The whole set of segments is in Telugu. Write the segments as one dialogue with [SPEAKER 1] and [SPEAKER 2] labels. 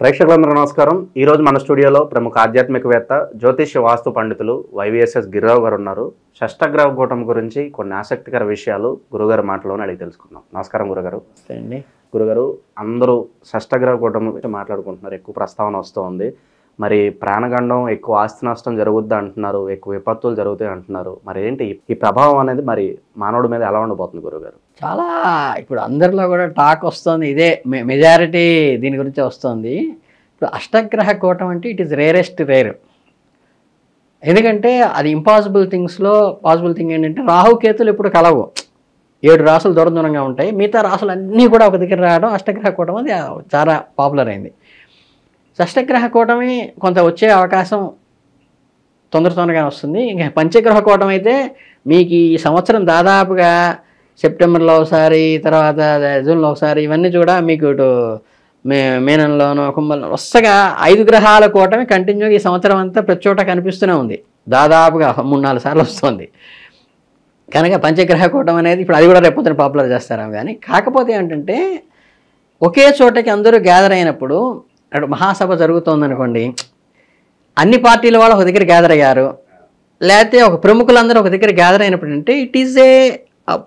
[SPEAKER 1] ప్రేక్షకులందరూ నమస్కారం. ఈరోజు మన స్టూడియోలో ప్రముఖ ఆధ్యాత్మికవేత్త జ్యోతిష్య వాస్తు పండితులు వైవిఎస్ఎస్ గిరిరావు గారు ఉన్నారు. షష్టగ్రహ కూటమి గురించి కొన్ని ఆసక్తికర విషయాలు గురుగారు మాటలోనే అడిగి తెలుసుకుందాం. నమస్కారం గురుగారు.
[SPEAKER 2] అండి
[SPEAKER 1] గురుగారు, అందరూ షష్టగ్రహ కూటమి గురించి మాట్లాడుకుంటున్నారు, ఎక్కువ ప్రస్తావన వస్తుంది. మరి ప్రాణగండం, ఎక్కువ ఆస్తి నష్టం జరుగుద్ది అంటున్నారు, ఎక్కువ విపత్తులు జరుగుతాయి అంటున్నారు. మరి ఏంటి ఈ ప్రభావం అనేది మరి మానవుడి మీద ఎలా ఉండబోతుంది గురుగారు?
[SPEAKER 2] చాలా ఇప్పుడు అందరిలో కూడా టాక్ వస్తుంది, ఇదే మెజారిటీ దీని గురించి వస్తుంది. ఇప్పుడు అష్టగ్రహ కూటం అంటే ఇట్ ఈస్ రేరెస్ట్ రేర్. ఎందుకంటే అది ఇంపాసిబుల్ థింగ్స్లో పాసిబుల్ థింగ్ ఏంటంటే రాహుకేతులు ఇప్పుడు కలవు. 7 రాసులు దూరం దూరంగా ఉంటాయి, మిగతా రాసులు అన్నీ కూడా ఒక దగ్గర రావడం అష్టగ్రహ కూటం అది చాలా పాపులర్ అయింది. షష్టగ్రహ కూటమి కొంత వచ్చే అవకాశం తొందరగానే వస్తుంది. ఇంకా పంచగ్రహ కూటం అయితే మీకు ఈ సంవత్సరం దాదాపుగా సెప్టెంబర్లో ఒకసారి, తర్వాత జూన్లో ఒకసారి, ఇవన్నీ కూడా మీకు ఇటు మేనంలోనూ కుంభంలో వరుసగా 5 గ్రహాల కూటమి కంటిన్యూగా ఈ సంవత్సరం అంతా ప్రతి చోట కనిపిస్తూనే ఉంది. దాదాపుగా 3-4 సార్లు వస్తుంది కనుక పంచగ్రహ కూటం అనేది ఇప్పుడు అది కూడా రేపొద్దున పాపులర్ చేస్తారేమో. కానీ కాకపోతే ఏంటంటే ఒకే చోటకి అందరూ గ్యాదర్ అయినప్పుడు, అటు మహాసభ జరుగుతోందనుకోండి, అన్ని పార్టీల వాళ్ళు ఒక దగ్గర గ్యాదర్ అయ్యారు, లేకపోతే ఒక ప్రముఖులందరూ ఒక దగ్గర గ్యాదర్ అయినప్పుడు అంటే it is a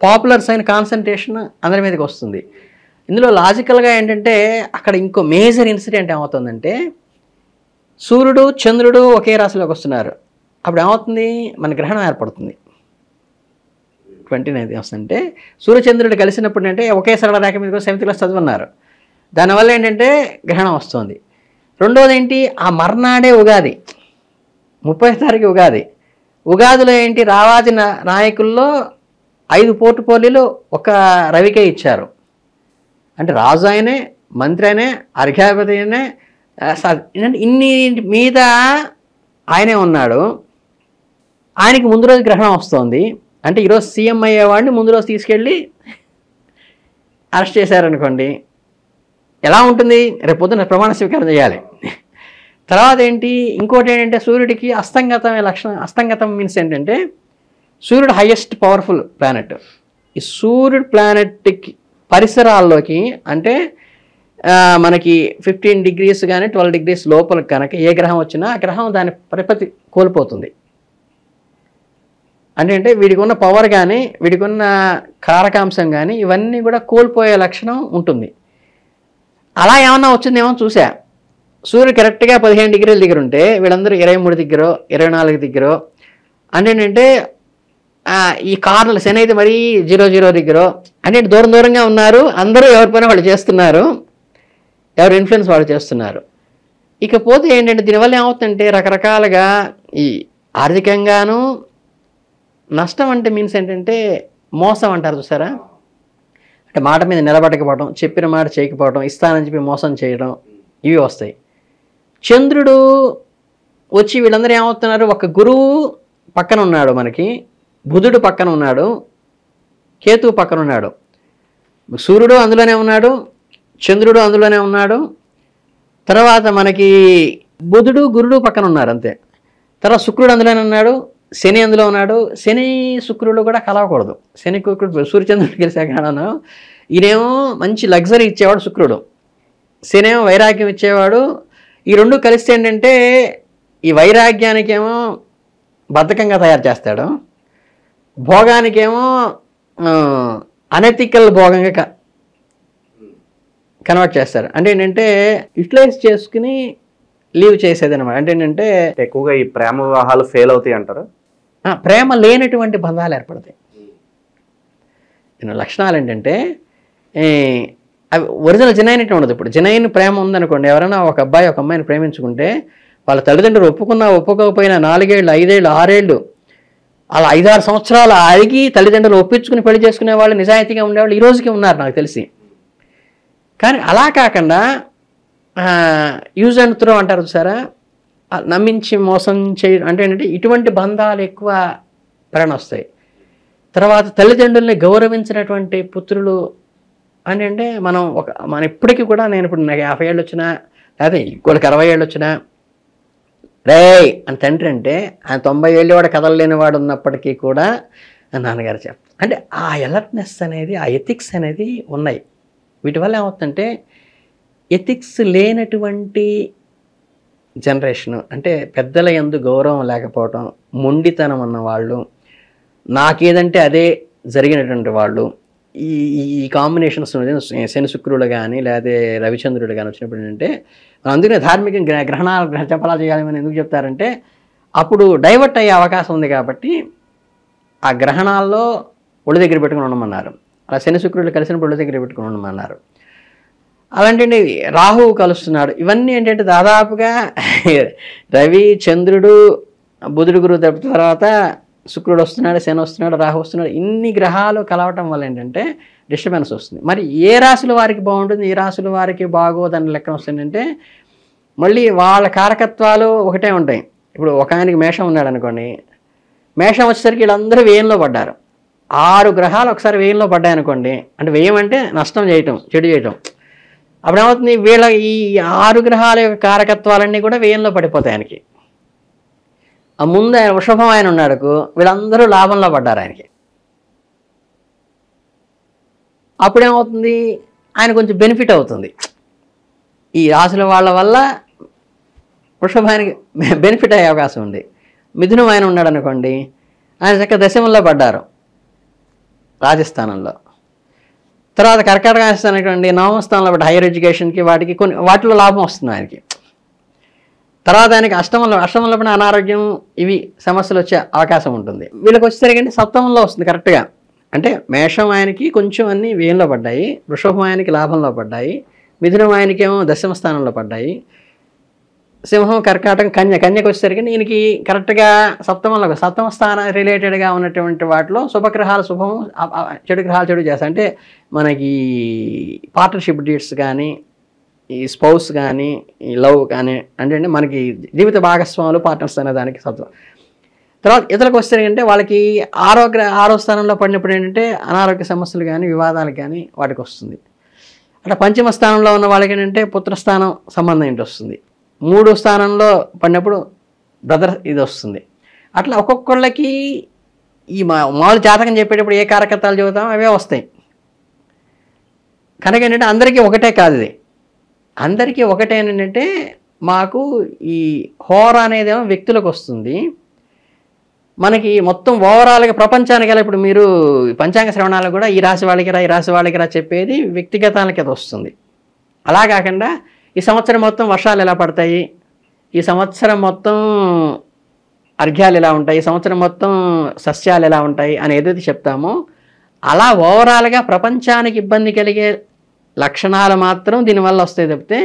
[SPEAKER 2] popular sign concentration అందరి మీదకి వస్తుంది. ఇందులో లాజికల్గా ఏంటంటే అక్కడ ఇంకో మేజర్ ఇన్సిడెంట్ ఏమవుతుందంటే, సూర్యుడు చంద్రుడు ఒకే రాశిలోకి వస్తున్నారు. అప్పుడు ఏమవుతుంది, మన గ్రహణం ఏర్పడుతుంది. 29 వస్తుంటే సూర్యచంద్రుడు కలిసినప్పుడు అంటే ఒకే సరళ రేఖ మీద 7th క్లాస్ చదువున్నారు. దానివల్ల ఏంటంటే గ్రహణం వస్తుంది. రెండోది ఏంటి, ఆ మర్నాడే ఉగాది, 30వ తారీఖు ఉగాది. ఉగాదిలో ఏంటి, రావాది నాయకుల్లో 5 పోర్టుపోలీలు ఒక రవికే ఇచ్చారు. అంటే రాజు ఆయనే, మంత్రి ఆయనే, అర్ఘ్యాధిపతి ఆయనే, ఇన్ని మీద ఆయనే ఉన్నాడు. ఆయనకి ముందు రోజు గ్రహణం వస్తుంది. అంటే ఈరోజు సీఎం అయ్యేవాడిని ముందు రోజు తీసుకెళ్ళి అరెస్ట్ చేశారనుకోండి, ఎలా ఉంటుంది, రేపు పొద్దున్న ప్రమాణ స్వీకారం చేయాలి. తర్వాత ఏంటి, ఇంకోటి ఏంటంటే సూర్యుడికి అస్తంగతం లక్షణం. అస్తంగతం మీన్స్ ఏంటంటే సూర్యుడు హైయెస్ట్ పవర్ఫుల్ ప్లానెట్. ఈ సూర్యుడు ప్లానెట్కి పరిసరాల్లోకి అంటే మనకి 15 degrees కానీ 12 degrees లోపలికి కనుక ఏ గ్రహం వచ్చినా ఆ గ్రహం దాని ప్రతిపత్తి కోల్పోతుంది. అంటే వీడికి ఉన్న పవర్ కానీ వీడికి ఉన్న కారకాంశం కానీ ఇవన్నీ కూడా కోల్పోయే లక్షణం ఉంటుంది. అలా ఏమన్నా వచ్చిందేమో చూసా. సూర్యుడు కరెక్ట్గా 15 degrees దగ్గర ఉంటే వీళ్ళందరూ 23 దగ్గర 24 దగ్గర అంటే ఈ కార్నర్లు శని అయితే మరీ 00 దగ్గర అంటే దూరం దూరంగా ఉన్నారు. అందరూ ఎవరి పైన వాళ్ళు చేస్తున్నారు, ఎవరి ఇన్ఫ్లుయెన్స్ వాళ్ళు చేస్తున్నారు. ఇకపోతే ఏంటంటే దీనివల్ల ఏమవుతుందంటే రకరకాలుగా ఈ ఆర్థికంగాను నష్టం. అంటే మీన్స్ ఏంటంటే మోసం అంటారు చూసారా, అంటే మాట మీద నిలబడకపోవడం, చెప్పిన మాట చేయకపోవడం, ఇస్తానని చెప్పి మోసం చేయడం, ఇవి వస్తాయి. చంద్రుడు వచ్చి వీళ్ళందరూ ఏమవుతున్నారు, ఒక గురువు పక్కన ఉన్నాడు, మనకి బుధుడు పక్కన ఉన్నాడు, కేతువు పక్కన ఉన్నాడు, సూర్యుడు అందులోనే ఉన్నాడు, చంద్రుడు అందులోనే ఉన్నాడు, తర్వాత మనకి బుధుడు గురుడు పక్కన ఉన్నారు అంతే. తర్వాత శుక్రుడు అందులోనే ఉన్నాడు, శని అందులో ఉన్నాడు. శని శుక్రుడు కూడా కలవకూడదు. శని శుక్రుడు సూర్యచంద్రుడు కలిసాక ఈయనేమో మంచి లగ్జరీ ఇచ్చేవాడు శుక్రుడు, శనేమో వైరాగ్యం ఇచ్చేవాడు. ఈ రెండు కలిస్తే ఏంటంటే ఈ వైరాగ్యానికేమో బద్ధకంగా తయారు చేస్తాడు, భోగానికేమో అనెథికల్ భోగంగా కన్వర్ట్ చేస్తారు. అంటే ఏంటంటే యూటిలైజ్ చేసుకుని లీవ్ చేసేది అనమాట. అంటే ఏంటంటే
[SPEAKER 1] ఎక్కువగా ఈ ప్రేమ వివాహాలు ఫెయిల్ అవుతాయి అంటారు.
[SPEAKER 2] ప్రేమ లేనటువంటి బంధాలు ఏర్పడతాయి. లక్షణాలు ఏంటంటే అవి ఒరిజినల్ జెన్యూన్ ఉండదు. ఇప్పుడు జెన్యూన్ ప్రేమ ఉందనుకోండి, ఎవరైనా ఒక అబ్బాయి ఒక అమ్మాయిని ప్రేమించుకుంటే వాళ్ళ తల్లిదండ్రులు ఒప్పుకున్నా ఒప్పుకోకపోయినా 4 ఏళ్ళు 5 ఏళ్ళు 6 ఏళ్ళు అలా 5-6 సంవత్సరాలు అడిగి తల్లిదండ్రులు ఒప్పించుకుని పెళ్లి చేసుకునే వాళ్ళు, నిజాయితీగా ఉండేవాళ్ళు ఈ రోజుకి ఉన్నారు నాకు తెలిసి. కానీ అలా కాకుండా యూజ్ అండ్ త్రో అంటారు చూసారా, నమ్మించి మోసం చేయడం అంటే ఏంటంటే ఇటువంటి బంధాలు ఎక్కువ వస్తాయి. తర్వాత తల్లిదండ్రుల్ని గౌరవించినటువంటి పుత్రులు అంటే మనం ఇప్పటికీ కూడా, నేను ఇప్పుడు నాకు 50 ఏళ్ళు వచ్చినా లేకపోతే ఇంకోళ్ళకి 60 ఏళ్ళు వచ్చినా రే అని తండ్రి అంటే ఆయన 90 ఏళ్ళు వాడు కదలలేని వాడు ఉన్నప్పటికీ కూడా నాన్నగారు చెప్తారు. అంటే ఆ అలర్ట్నెస్ అనేది, ఆ ఎథిక్స్ అనేది ఉన్నాయి. వీటి వల్ల ఏమవుతుందంటే ఎథిక్స్ లేనటువంటి జనరేషను, అంటే పెద్దల యందు గౌరవం లేకపోవటం, మొండితనం ఉన్నవాళ్ళు, నాకేదంటే అదే జరిగినటువంటి వాళ్ళు, ఈ ఈ కాంబినేషన్స్ శని శుక్రులు కానీ లేకపోతే రవిచంద్రుడు కానీ వచ్చినప్పుడు ఏంటంటే అందుకనే ధార్మిక గ్రహణాలు గ్రహ జపాలు చేయాలని ఎందుకు చెప్తారంటే అప్పుడు డైవర్ట్ అయ్యే అవకాశం ఉంది కాబట్టి ఆ గ్రహణాల్లో ఒళ్ళు దగ్గర పెట్టుకుని ఉండమన్నారు. అలా శని శుక్రుడు కలిసినప్పుడు ఒళ్ళు దగ్గర పెట్టుకుని ఉండమన్నారు. అలాంటి రాహువు కలుస్తున్నాడు. ఇవన్నీ ఏంటంటే దాదాపుగా రవి చంద్రుడు బుధుడు గురువు తర్వాత శుక్రుడు వస్తున్నాడు, శని వస్తున్నాడు, రాహు వస్తున్నాడు. ఇన్ని గ్రహాలు కలవటం వల్ల ఏంటంటే డిస్టర్బెన్స్ వస్తుంది. మరి ఏ రాశుల వారికి బాగుంటుంది, ఏ రాశుల వారికి బాగోదని లెక్కన వస్తుందంటే మళ్ళీ వాళ్ళ కారకత్వాలు ఒకటే ఉంటాయి. ఇప్పుడు ఒక ఆయనకి మేషం ఉన్నాడు అనుకోండి, మేషం వచ్చేసరికి వీళ్ళందరూ వ్యయంలో పడ్డారు. 6 గ్రహాలు ఒకసారి వ్యయంలో పడ్డాయి అనుకోండి, అంటే వ్యయం అంటే నష్టం చేయటం, చెడు చేయటం. అప్పుడేమవుతుంది, వీళ్ళ ఈ 6 గ్రహాల యొక్క కారకత్వాలన్నీ కూడా వ్యయంలో పడిపోతాయి ఆయనకి. ఆ ముందు ఆయన వృషభం ఆయన ఉన్నాడుకు వీళ్ళందరూ లాభంలో పడ్డారు ఆయనకి. అప్పుడేమవుతుంది, ఆయన కొంచెం బెనిఫిట్ అవుతుంది. ఈ రాశుల వాళ్ళ వల్ల వృషభానికి బెనిఫిట్ అయ్యే అవకాశం ఉంది. మిథునం ఆయన ఉన్నాడు అనుకోండి, ఆయన చక్కగా దశమంలో పడ్డారు రాజస్థానంలో. తర్వాత కర్కాటక రాజస్థానం అనుకోండి, నవమ స్థానంలో పడ్డ హైయర్ ఎడ్యుకేషన్కి వాటికి కొన్ని వాటిలో లాభం వస్తుంది ఆయనకి. తర్వాత ఆయనకి అష్టమంలో పడిన అనారోగ్యం ఇవి సమస్యలు వచ్చే అవకాశం ఉంటుంది. వీళ్ళకి వచ్చేసరికి సప్తమంలో వస్తుంది కరెక్ట్గా. అంటే మేషం ఆయనకి కొంచెం అన్ని వ్యయంలో పడ్డాయి, వృషభం ఆయనకి లాభంలో పడ్డాయి, మిథునం ఆయనకేమో దశమ స్థానంలో పడ్డాయి, సింహం కర్కాటకం కన్యకు వచ్చేసరికి ఈయనకి కరెక్ట్గా సప్తమ స్థానం రిలేటెడ్గా ఉన్నటువంటి వాటిలో శుభగ్రహాలు శుభం, చెడు గ్రహాలు చెడు చేస్తాయి. అంటే మనకి పార్ట్నర్షిప్ డీట్స్ కానీ, ఈ స్పౌస్ కానీ, ఈ లవ్ కానీ, అంటే మనకి జీవిత భాగస్వాములు పార్ట్నర్స్ అనే దానికి సత్వం. తర్వాత ఇతరులకు వస్తే వాళ్ళకి ఆరో స్థానంలో పడినప్పుడు ఏంటంటే అనారోగ్య సమస్యలు కానీ, వివాదాలు కానీ వాటికి వస్తుంది. అట్లా పంచమ స్థానంలో ఉన్న వాళ్ళకి ఏంటంటే పుత్రస్థానం సంబంధం ఏంటి వస్తుంది. 3వ స్థానంలో పడినప్పుడు బ్రదర్ ఇది వస్తుంది. అట్లా ఒక్కొక్కళ్ళకి ఈ మామూలు జాతకం చెప్పేటప్పుడు ఏ కారకత్వాలు చెబుతామో అవే వస్తాయి. కనుక ఏంటంటే అందరికీ ఒకటే కాదు, ఇది అందరికీ ఒకటే ఏంటంటే మాకు ఈ హోర అనేదేమో వ్యక్తులకు వస్తుంది. మనకి మొత్తం ఓవరాల్గా ప్రపంచానికి ఎలా ఇప్పుడు మీరు పంచాంగ శ్రవణాలు కూడా ఈ రాశి వాళ్ళకి రా, ఈ రాశి వాళ్ళకి రా చెప్పేది వ్యక్తిగతానికి అది వస్తుంది. అలా కాకుండా ఈ సంవత్సరం మొత్తం వర్షాలు ఎలా పడతాయి, ఈ సంవత్సరం మొత్తం అర్ఘ్యాలు ఎలా ఉంటాయి, ఈ సంవత్సరం మొత్తం సస్యాలు ఎలా ఉంటాయి అని ఏదైతే చెప్తామో అలా ఓవరాల్గా ప్రపంచానికి ఇబ్బంది కలిగే లక్షణాలు మాత్రం దీనివల్ల వస్తాయి తప్పితే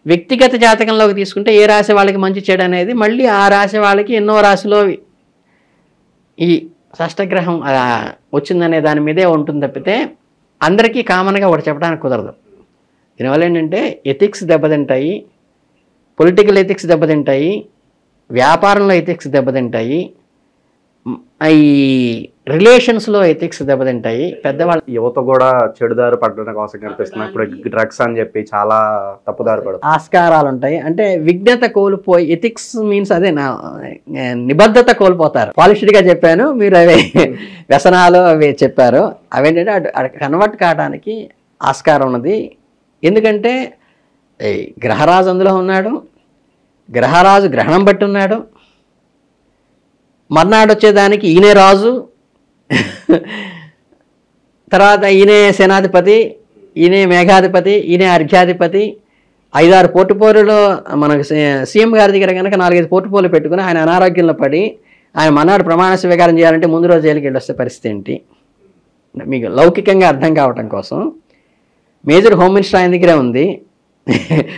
[SPEAKER 2] వ్యక్తిగత జాతకంలోకి తీసుకుంటే ఏ రాశి వాళ్ళకి మంచి చెడు అనేది మళ్ళీ ఆ రాశి వాళ్ళకి ఎన్నో రాశిలో ఈ షష్టగ్రహం వచ్చిందనే దాని మీదే ఉంటుంది తప్పితే అందరికీ కామన్గా ఒకటి చెప్పడానికి కుదరదు. దీనివల్ల ఏంటంటే ఎథిక్స్ దెబ్బతింటాయి, పొలిటికల్ ఎథిక్స్ దెబ్బతింటాయి, వ్యాపారంలో ఎథిక్స్ దెబ్బతింటాయి, ఈ రిలేషన్స్లో ఎథిక్స్ దెబ్బతింటాయి. పెద్దవాళ్ళ
[SPEAKER 1] యువత కూడా చెడుదారు పడడం కోసం కనిపిస్తున్నాయి. ఇప్పుడు డ్రగ్స్ అని చెప్పి చాలా తప్పుదారు పడతారు,
[SPEAKER 2] ఆస్కారాలు ఉంటాయి. అంటే విజ్ఞత కోల్పోయి, ఎథిక్స్ మీన్స్ అదే నిబద్ధత కోల్పోతారు. పాలిష్డ్గా చెప్పాను, మీరు అవి వ్యసనాలు అవి చెప్పారు. అవేంటంటే అటు కన్వర్ట్ కావడానికి ఆస్కారం ఉన్నది. ఎందుకంటే గ్రహరాజు అందులో ఉన్నాడు, గ్రహరాజు గ్రహణం బట్టి ఉన్నాడు, మర్నాడు వచ్చేదానికి ఈయనే రాజు, తర్వాత ఈయనే సేనాధిపతి, ఈయనే మేఘాధిపతి, ఈయనే అర్ఘ్యాధిపతి. 5-6 పోర్టుపోరులో మనకు సీఎం గారి దగ్గర కనుక 4-5 పోర్టుపోర్లు పెట్టుకుని ఆయన అనారోగ్యంలో పడి ఆయన మర్నాడు ప్రమాణ స్వీకారం చేయాలంటే ముందు రోజు జైలుకి వెళ్ళి వస్తే పరిస్థితి ఏంటి మీకు లౌకికంగా అర్థం కావటం కోసం. మేజర్ హోమ్ మినిస్టర్ ఆయన దగ్గరే ఉంది,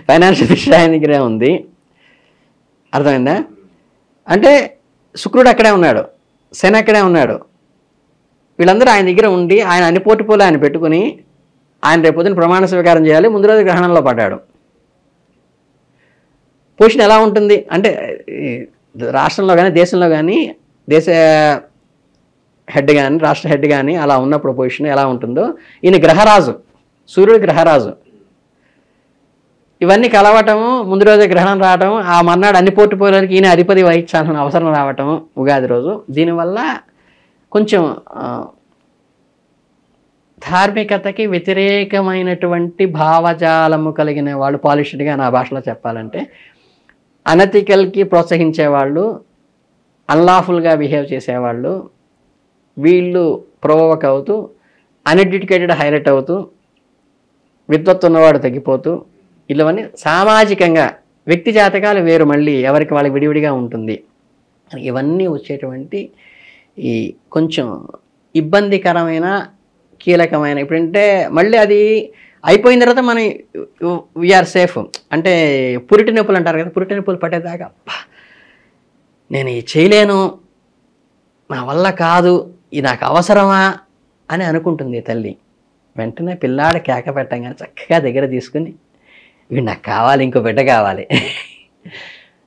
[SPEAKER 2] ఫైనాన్షియల్ మినిస్టర్ ఆయన దగ్గరే ఉంది. అర్థమైందా? అంటే శుక్రుడు అక్కడే ఉన్నాడు, శని అక్కడే ఉన్నాడు. వీళ్ళందరూ ఆయన దగ్గర ఉండి ఆయన అన్ని పోర్టుపోలు ఆయన పెట్టుకుని ఆయన రేపొద్దున ప్రమాణ స్వీకారం చేయాలి, ముందు రోజు గ్రహణంలో పడ్డాడు. పొజిషన్ ఎలా ఉంటుంది అంటే రాష్ట్రంలో కానీ దేశంలో కానీ దేశ హెడ్ కానీ రాష్ట్ర హెడ్ కానీ అలా ఉన్నప్పుడు పొజిషన్ ఎలా ఉంటుందో ఈయన గ్రహరాజు, సూర్యుడు గ్రహరాజు. ఇవన్నీ కలవటము, ముందు రోజే గ్రహణం రావటం, ఆ మర్నాడు అన్ని పోర్టుపోలకి ఈయన అధిపతి వహించాల్సిన అవసరం రావటం ఉగాది రోజు. దీనివల్ల కొంచెం ధార్మికతకి వ్యతిరేకమైనటువంటి భావజాలము కలిగిన వాళ్ళు, పాలిష్డ్గా నా భాషలో చెప్పాలంటే అనెథికల్కి ప్రోత్సహించేవాళ్ళు, అన్లాఫుల్గా బిహేవ్ చేసేవాళ్ళు, వీళ్ళు ప్రొవోక్ అవుతూ అన్ఎడ్యుకేటెడ్ హైలైట్ అవుతూ విద్వత్తు ఉన్నవాడు తగ్గిపోతూ, ఇవన్నీ సామాజికంగా వ్యక్తి జాతకాలు వేరు, మళ్ళీ ఎవరికి వాళ్ళకి విడివిడిగా ఉంటుంది. ఇవన్నీ వచ్చేటువంటి ఈ కొంచెం ఇబ్బందికరమైన కీలకమైన, ఇప్పుడంటే మళ్ళీ అది అయిపోయిన తర్వాత మనం వీఆర్ సేఫ్. అంటే పురిటి నొప్పులు అంటారు కదా, పురిటి నొప్పులు పట్టేదాకా నేను ఇది చేయలేను, నా వల్ల కాదు, ఇది నాకు అవసరమా అని అనుకుంటుంది తల్లి. వెంటనే పిల్లాడు కేక పెట్టంగానే చక్కగా దగ్గర తీసుకుని వీడు నాకు కావాలి, ఇంకో బిడ్డ కావాలి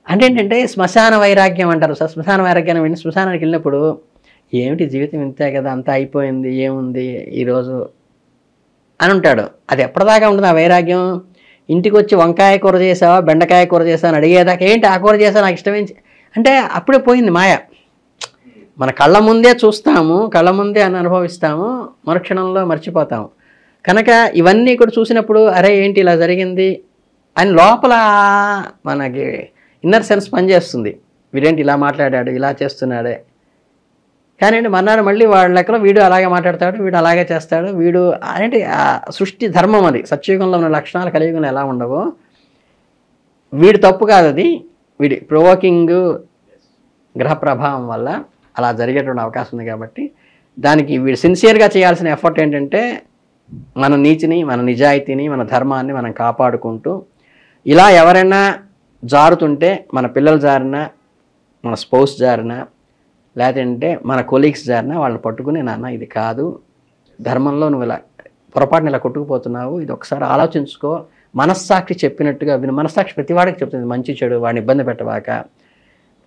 [SPEAKER 2] అంటే ఏంటంటే శ్మశాన వైరాగ్యం అంటారు సార్. శ్మశాన వైరాగ్యాన్ని వెళ్ళి శ్మశానానికి వెళ్ళినప్పుడు ఏమిటి జీవితం ఇంతే కదా, అంతా అయిపోయింది, ఏముంది ఈరోజు అని ఉంటాడు. అది ఎప్పటిదాకా ఉంటుంది ఆ వైరాగ్యం? ఇంటికి వచ్చి వంకాయ కూర చేసావా, బెండకాయ కూర చేసావా అని అడిగేదాకా ఏంటి ఆ కూర చేసా నాకు ఇష్టమేంచి అంటే అప్పుడే పోయింది మాయ. మన కళ్ళ ముందే చూస్తాము, కళ్ళ ముందే అని అనుభవిస్తాము, మరుక్షణంలో మర్చిపోతాము. కనుక ఇవన్నీ కూడా చూసినప్పుడు అరే ఏంటి ఇలా జరిగింది అని లోపల మనకి ఇన్నర్ సెన్స్ పనిచేస్తుంది. వీడేంటి ఇలా మాట్లాడాడు, ఇలా చేస్తున్నాడే. కానీ మన్నాడు మళ్ళీ వాళ్ళ లెక్కలో వీడు అలాగే మాట్లాడతాడు, వీడు అలాగే చేస్తాడు, వీడు అంటే సృష్టి ధర్మం అది. సత్యయుగంలో ఉన్న లక్షణాలు కలియుగంలో ఎలా ఉండవో, వీడు తప్పు కాదు, అది వీడి ప్రొవోకింగ్ గ్రహ ప్రభావం వల్ల అలా జరిగేటువంటి అవకాశం ఉంది. కాబట్టి దానికి వీడు సిన్సియర్గా చేయాల్సిన ఎఫర్ట్ ఏంటంటే మన నీతిని, మన నిజాయితీని, మన ధర్మాన్ని మనం కాపాడుకుంటూ, ఇలా ఎవరైనా జారుతుంటే, మన పిల్లలు జారినా, మన స్పౌస్ జారినా, లేదంటే మన కొలీగ్స్ జారినా వాళ్ళని పట్టుకుని నాన్న ఇది కాదు, ధర్మంలో నువ్వు ఇలా పొరపాటున ఇలా కొట్టుకుపోతున్నావు, ఇది ఒకసారి ఆలోచించుకో, మనస్సాక్షి చెప్పినట్టుగా విను. మనస్సాక్షి ప్రతివాడికి చెప్తుంది మంచి చెడు, వాడిని ఇబ్బంది పెట్టవాక,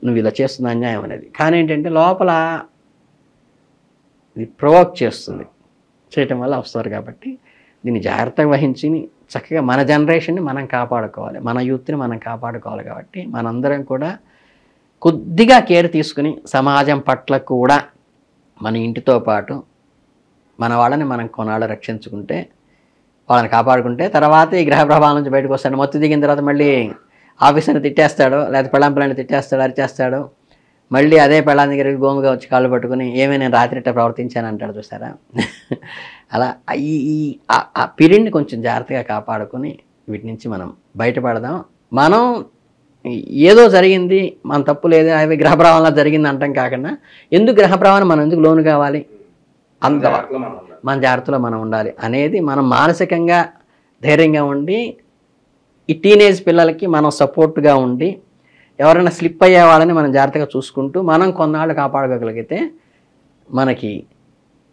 [SPEAKER 2] నువ్వు ఇలా చేస్తున్న అన్యాయం అనేది. కానీ ఏంటంటే లోపల ఇది ప్రొవోక్ చేస్తుంది, చేయటం వల్ల వస్తారు. కాబట్టి దీన్ని జాగ్రత్తగా వహించి చక్కగా మన జనరేషన్ని మనం కాపాడుకోవాలి, మన యూత్ని మనం కాపాడుకోవాలి. కాబట్టి మనందరం కూడా కొద్దిగా కేర్ తీసుకుని సమాజం పట్ల కూడా మన ఇంటితో పాటు మన వాళ్ళని మనం కొనాళ్ళు రక్షించుకుంటే, వాళ్ళని కాపాడుకుంటే, తర్వాత ఈ గ్రహ ప్రభావం నుంచి బయటకు వస్తాడు. మత్తు దిగిన తర్వాత మళ్ళీ ఆఫీసర్ని తిట్టేస్తాడు, లేకపోతే పెళ్ళాం పిల్లని తిట్టేస్తాడు, అరిచేస్తాడు. మళ్ళీ అదే పెళ్ళాం దగ్గరికి గోముగా వచ్చి కాళ్ళు పట్టుకుని ఏమీ నేను రాత్రి ఇట్లా ప్రవర్తించాను అంటాడు, చూసారా? అలా ఆ పీరియడ్ని కొంచెం జాగ్రత్తగా కాపాడుకొని వీటి నుంచి మనం బయటపడదాం. మనం ఏదో జరిగింది, మన తప్పు లేదు, అవి గ్రహ ప్రభావంలో జరిగింది అంటాం కాకుండా, ఎందుకు గ్రహ ప్రభావం మనం ఎందుకు లోను కావాలి, అంత మన జాగ్రత్తలో మనం ఉండాలి అనేది మనం మానసికంగా ధైర్యంగా ఉండి, ఈ టీనేజ్ పిల్లలకి మనం సపోర్ట్గా ఉండి, ఎవరైనా స్లిప్ అయ్యే వాళ్ళని మనం జాగ్రత్తగా చూసుకుంటూ మనం కొన్నాళ్ళు కాపాడుకోగలిగితే, మనకి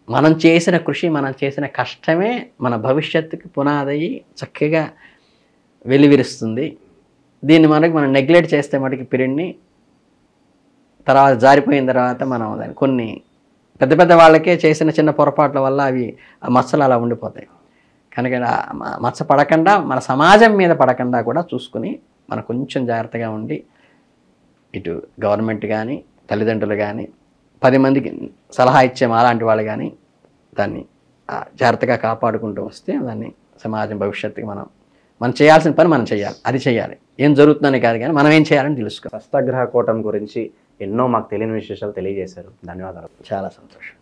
[SPEAKER 2] మనం చేసిన కృషి, మనం చేసిన కష్టమే మన భవిష్యత్తుకి పునాదయ్యి చక్కగా వెలివిరుస్తుంది. దీన్ని మనం నెగ్లెక్ట్ చేస్తే మటుకి పీరియడ్ని, తర్వాత జారిపోయిన తర్వాత మనం దాన్ని కొన్ని పెద్ద పెద్ద వాళ్ళకే చేసిన చిన్న పొరపాట్ల వల్ల అవి ఆ మచ్చలు అలా ఉండిపోతాయి. కనుక మచ్చ పడకుండా, మన సమాజం మీద పడకుండా కూడా చూసుకుని మనం కొంచెం జాగ్రత్తగా ఉండి, ఇటు గవర్నమెంట్ కానీ, తల్లిదండ్రులు కానీ, 10 మందికి సలహా ఇచ్చే మాలాంటి వాళ్ళు కానీ దాన్ని జాగ్రత్తగా కాపాడుకుంటూ వస్తే దాన్ని సమాజం భవిష్యత్తుకి మనం చేయాల్సిన పని మనం చేయాలి, అది చేయాలి. ఏం జరుగుతుందని కాదు కానీ మనం ఏం చేయాలని తెలుసుకోవాలి.
[SPEAKER 1] హస్తగ్రహ కూటమి గురించి ఎన్నో మాకు తెలియని విశేషాలు తెలియజేశారు. ధన్యవాదాలు.
[SPEAKER 2] చాలా సంతోషం.